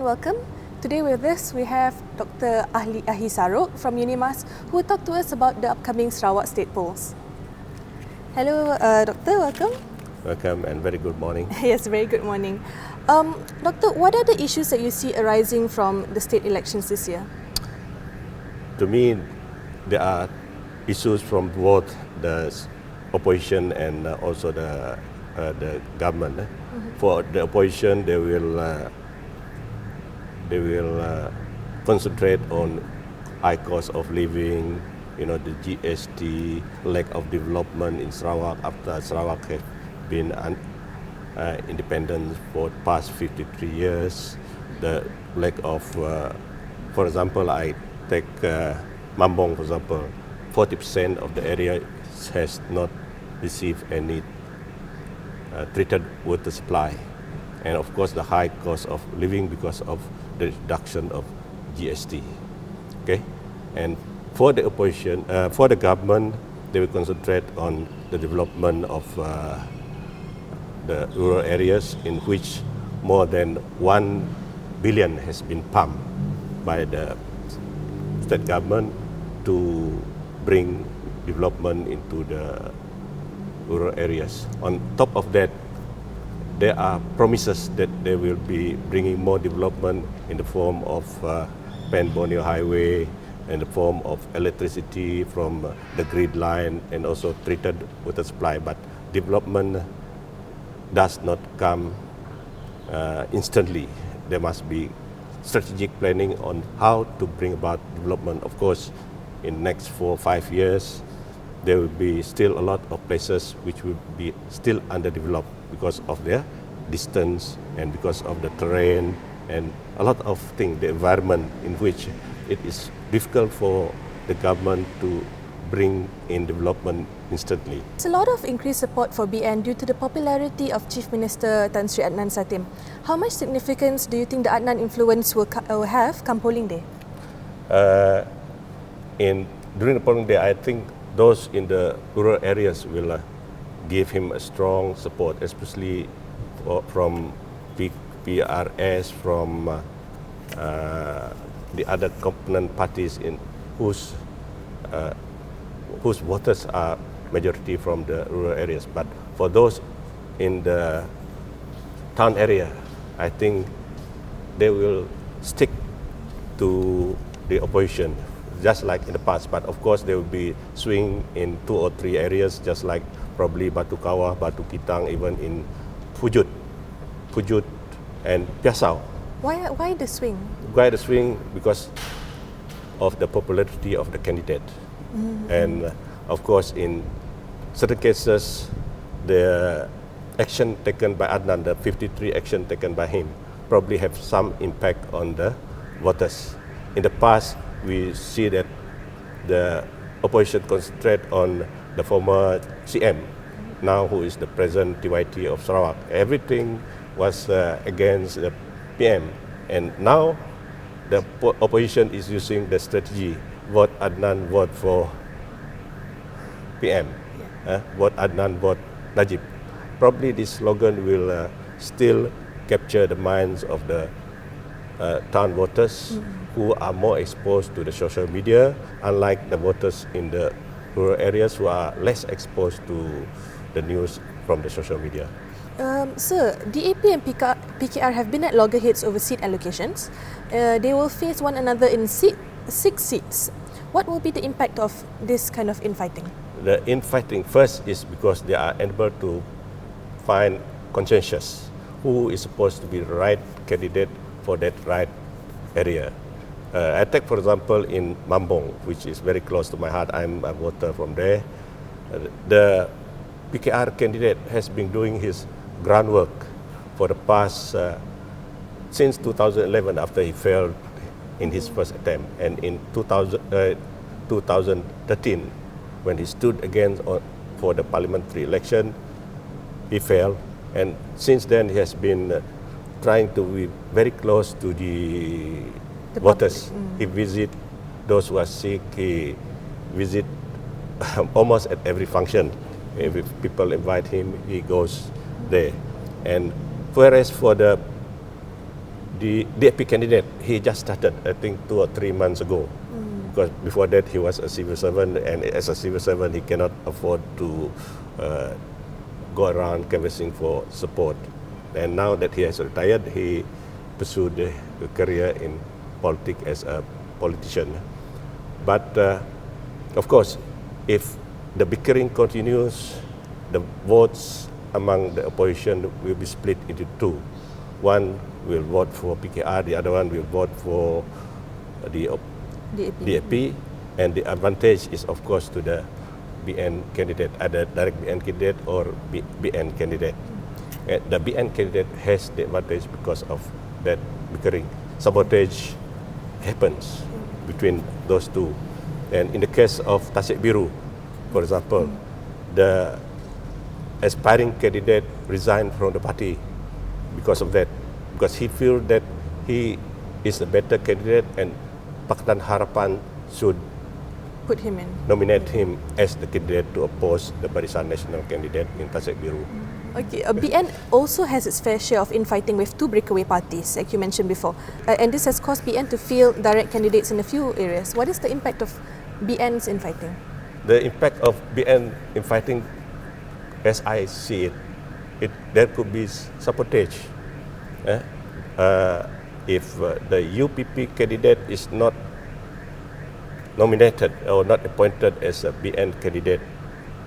and welcome. Today with us we have Dr Ahi Sarok from Unimas, who will talk to us about the upcoming Sarawak state polls. Hello, Doctor, welcome. Welcome and very good morning. Yes, very good morning. Doctor, what are the issues that you see arising from the state elections this year? To me, there are issues from both the opposition and also the government. For the opposition, they will concentrate on high cost of living, the GST, lack of development in Sarawak after Sarawak has been independent for the past 53 years. The lack of, for example, I take Mambong, for example, 40% of the area has not received any treated water supply. And of course, the high cost of living because of the reduction of GST. Okay, and for the opposition, for the government, they will concentrate on the development of the rural areas in which more than 1 billion has been pumped by the state government to bring development into the rural areas. On top of that, there are promises that they will be bringing more development in the form of Pan-Borneo Highway, in the form of electricity from the grid line, and also treated water supply. But development does not come instantly. There must be strategic planning on how to bring about development. Of course, in the next 4 or 5 years, there will be still a lot of places which will be still underdeveloped because of their distance and because of the terrain and a lot of things, the environment in which it is difficult for the government to bring in development instantly. There's a lot of increased support for BN due to the popularity of Chief Minister Sri Adenan Satems. How much significance do you think the Adnan influence will have come polling day? During the polling day, I think those in the rural areas will give him a strong support, especially from PRS, from the other component parties in whose voters are majority from the rural areas. But for those in the town area, I think they will stick to the opposition, just like in the past. But of course, they will be swing in 2 or 3 areas, just like probably Batu Kawah, Batu Kitang, even in Pujut and Piasau. Why the swing? Why the swing? Because of the popularity of the candidate. And of course, in certain cases, the action taken by Adnan, the 53 action taken by him, probably have some impact on the voters. In the past, we see that the opposition concentrate on the former CM, now who is the present TYT of Sarawak. Everything was against the PM, and now the opposition is using the strategy, vote Adnan, vote for PM, vote Adnan, vote Najib. Probably this slogan will still capture the minds of the town voters who are more exposed to the social media, unlike the voters in the rural areas who are less exposed to the news from the social media. Sir, DAP and PKR have been at loggerheads over seat allocations. They will face one another in 6 seats. What will be the impact of this kind of infighting? The infighting first is because they are unable to find consensus who is supposed to be the right candidate for that right area. I take, for example, in Mambong, which is very close to my heart. I'm a voter from there. The PKR candidate has been doing his groundwork for the past, since 2011, after he failed in his first attempt. And in 2013, when he stood again for the parliamentary election, he failed. And since then, he has been trying to be very close to the voters. He visit those who are sick. He visit almost at every function. If people invite him, he goes there. And whereas for the the DAP candidate, he just started, I think 2 or 3 months ago. Because before that he was a civil servant, and as a civil servant he cannot afford to go around canvassing for support. And now that he has retired, he pursued a career in politics as a politician. But of course, if the bickering continues, the votes among the opposition will be split into two. One will vote for PKR, the other one will vote for the DAP, and the advantage is of course to the BN candidate, either direct BN candidate or BN candidate. The BN candidate has the advantage because of that bickering. Sabotage happens between those two. And in the case of Tasik Biru, for example, the aspiring candidate resigned from the party because of that, because he feels that he is a better candidate and Pakatan Harapan should Put him in. nominate him as the candidate to oppose the Barisan Nasional candidate in Tasik Biru. Okay, BN also has its fair share of infighting with two breakaway parties, like you mentioned before. And this has caused BN to field direct candidates in a few areas. What is the impact of BN's infighting? The impact of BN infighting, as I see it, there could be sabotage. If the UPP candidate is not nominated or not appointed as a BN candidate,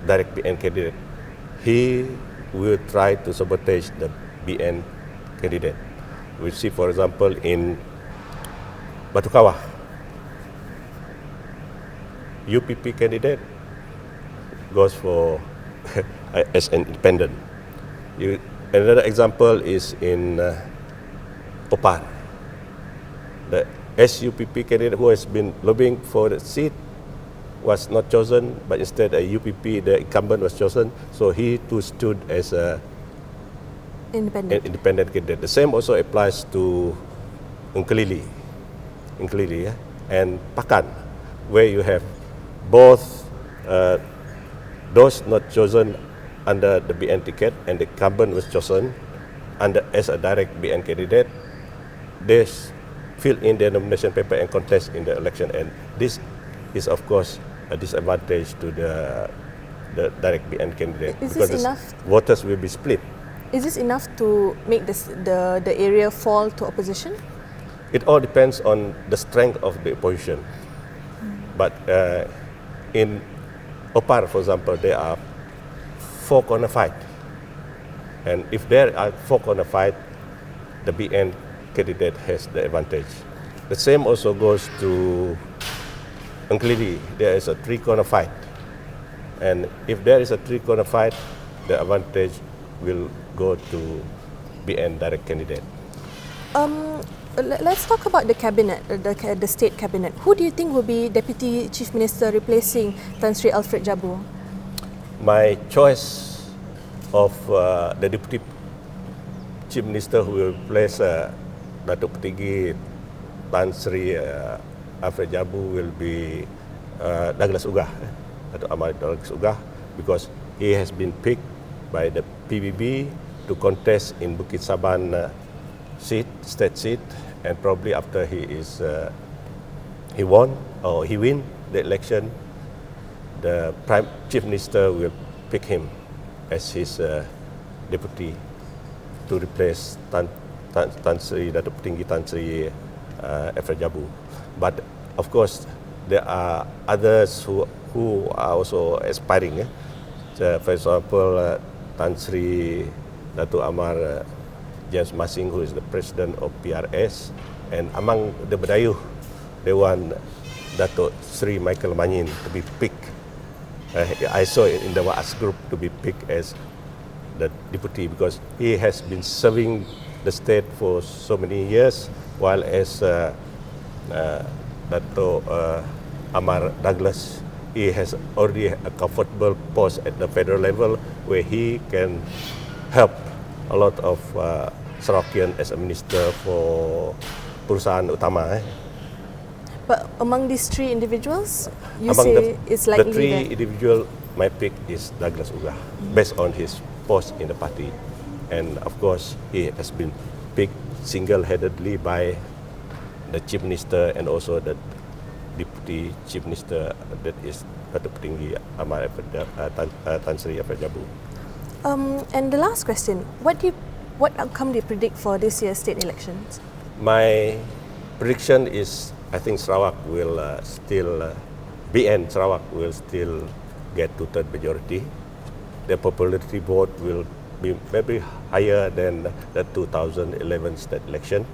direct BN candidate, he will try to sabotage the BN candidate. We see, for example, in Batu Kawah, UPP candidate goes for as an independent. Another example is in Opar. The SUPP candidate who has been lobbying for the seat was not chosen, but instead a UPP, the incumbent, was chosen. So he too stood as an independent candidate. The same also applies to Unkelili, and Pakan, where you have both those not chosen under the BN ticket and the incumbent was chosen as a direct BN candidate. They fill in their nomination paper and contest in the election, and this is of course a disadvantage to the direct BN candidate, because voters will be split. Is this enough to make the area fall to opposition? It all depends on the strength of the opposition. But in Opar, for example, there are 4 corner fight, and if there are 4 corner fight, the BN candidate has the advantage. The same also goes to Unkelili. There is a 3 corner fight, and if there is a 3 corner fight, the advantage will go to BN direct candidate. Let's talk about the cabinet, the state cabinet. Who do you think will be Deputy Chief Minister replacing Tan Sri Alfred Jabu? My choice of the Deputy Chief Minister who will replace Datuk Petinggi Tan Sri Alfred Jabu will be Douglas Ugah, Datuk Ahmad Douglas Ugah, because he has been picked by the PBB to contest in Bukit Saban state seat, and probably after he win the election, the Chief Minister will pick him as his deputy to replace Tan Sri Datuk Petinggi Tan Sri Alfred Jabu. But of course, there are others who are also aspiring. For example, Tan Sri Datuk Amar James Masing, who is the president of PRS, and among the Badayu, they want Datuk Sri Michael Manyin to be picked. I saw it in the WAS group to be picked as the deputy, because he has been serving the state for so many years, while as Datuk Amar Douglas, he has already a comfortable post at the federal level where he can help a lot of Sarawakian as a minister for perusahaan utama. But among these 3 individuals, you say it's likely the 3 individual, my pick is Douglas Ugah, based on his post in the party, and of course he has been picked single-handedly by the Chief Minister and also the Deputy Chief Minister, that is Datuk Petinggi Ahmad Tan Sri Jabu. And the last question, what outcome do you predict for this year's state elections? My prediction is, I think Sarawak will still, BN Sarawak will still get two-third majority. The popularity vote will be maybe higher than the 2011 state election.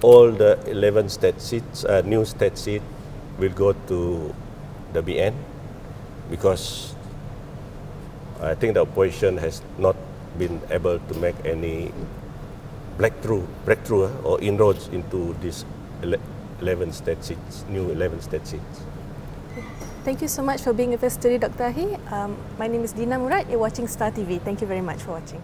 All the 11 state seats, new state seats, will go to the BN because I think the opposition has not been able to make any breakthrough or inroads into these 11 state seats, new 11 state seats. Thank you so much for being with us today, Dr. Ahi. My name is Dina Murad. You're watching Star TV. Thank you very much for watching.